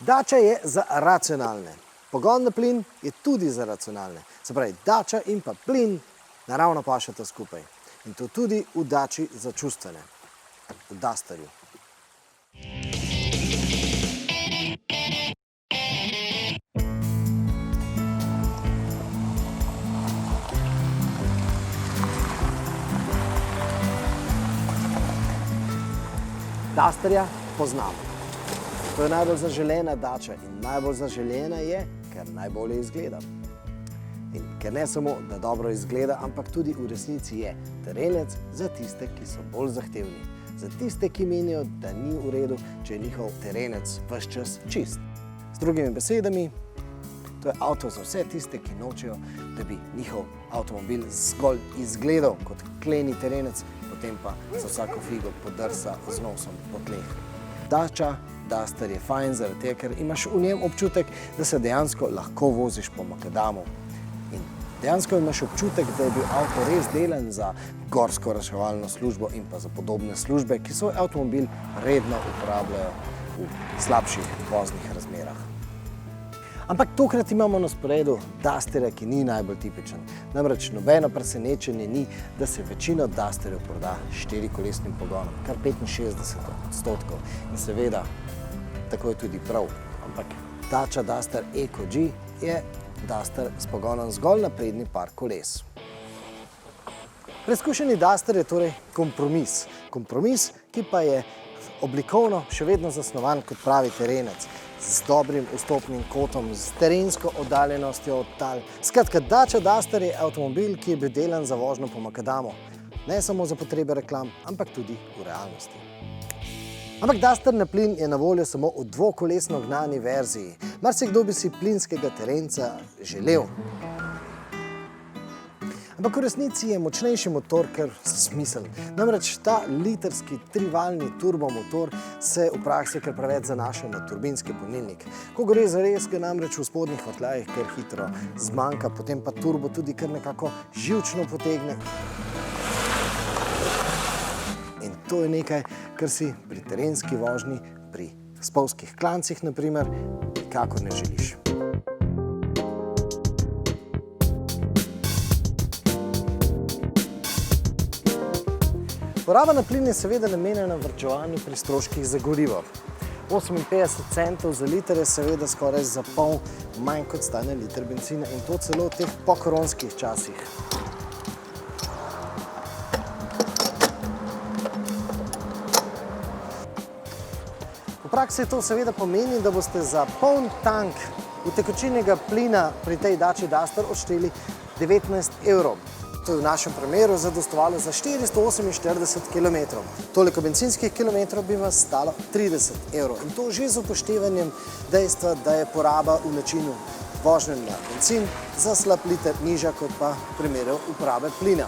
Dacia je za racionalne. Pogon na plin je tudi za racionalne. Se pravi, Dacia in pa plin naravno pašeta skupaj. In to tudi v Daci za čustvene. V Dusterju. Dusterja poznamo. To je najbolj zaželena Dacia in najbolj zaželena je, ker najbolje izgleda. In ker ne samo, da dobro izgleda, ampak tudi v resnici je terenec za tiste, ki so bolj zahtevni. Za tiste, ki menijo, da ni v redu, če je njihov terenec ves čas čist. Z drugimi besedami, to je avto za vse tiste, ki nočejo, da bi njihov avtomobil zgolj izgledal kot kleni terenec, potem pa za vsako figo podrsa z nosom po tleh. Dacia Duster je fajn zaradi tega, ker imaš v njem občutek, da se dejansko lahko voziš po makadamu. In dejansko imaš občutek, da je bil avto res delen za gorsko reševalno službo in pa za podobne službe, ki svoj avtomobil redno uporabljajo v slabših voznih razmerah. Ampak tokrat imamo na sporedu Dusterja, ki ni najbolj tipičen. Namreč nobeno presenečenje ni, da se večina Dusterjev proda s štirikolesnim pogonom, kar 65%. In seveda, tako je tudi prav. Ampak Dacia Duster Eco-G je Duster s pogonom zgolj na prednji par koles. Preizkušeni Duster je torej kompromis. Kompromis, ki pa je oblikovno še vedno zasnovan kot pravi terenec, z dobrim vstopnim kotom, z terensko oddaljenostjo od tal. Skratka, Dacia Duster je avtomobil, ki je bil delan za vožnjo po makadamu. Ne samo za potrebe reklam, ampak tudi v realnosti. Ampak Duster na plin je na voljo samo v dvokolesno gnani verziji. Marsikdo bi si plinskega terenca želel. Ampak v resnici je močnejši motor kar smiseln. Namreč ta litrski trivaljni turbomotor se v praksi kar preveč zanaša na turbinski polnilnik. Ko gre zares, ga namreč v spodnjih vrtljajih kar hitro zmanjka, potem pa turbo tudi kar nekako živčno potegne. In to je nekaj, kar si pri terenski vožnji, pri spolzkih klancih naprimer, nikakor ne želiš. Poraba na plin je seveda namenjena varčevanju pri stroških za gorivo. 58 centov za liter je seveda skoraj za pol manj kot stane liter bencina in to celo v teh pokoronskih časih. V praksi to seveda pomeni, da boste za poln tank utekočinjenega plina pri tej Daci Duster odšteli 19 evrov. To je v našem primeru zadostovalo za 448 km. Toliko bencinskih kilometrov bi vas stalo 30 evrov. In to že z upoštevanjem dejstva, da je poraba v načinu vožnje na bencin za slab liter nižja kot pa v primeru uporabe plina.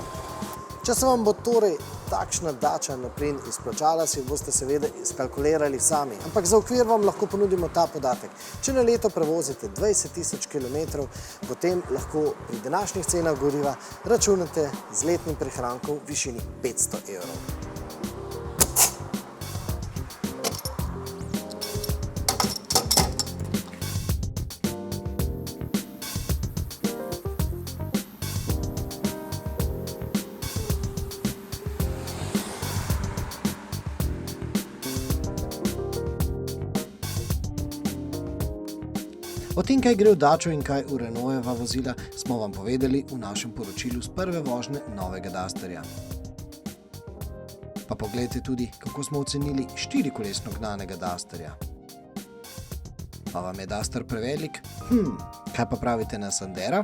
Če se vam bo torej takšna Dacia na plin izplačala, si boste seveda skalkulirali sami. Ampak za okvir vam lahko ponudimo ta podatek. Če na leto prevozite 20 000 km, potem lahko pri današnjih cenah goriva računate z letnim prihrankom v višini 500 evrov. O tem, kaj gre v Dacio in kaj v Renaultova vozila, smo vam povedali v našem poročilu z prve vožnje novega Dusterja. Pa poglejte tudi, kako smo ocenili štirikolesno gnanega Dusterja. Pa vam je Duster prevelik? Kaj pa pravite na Sandera?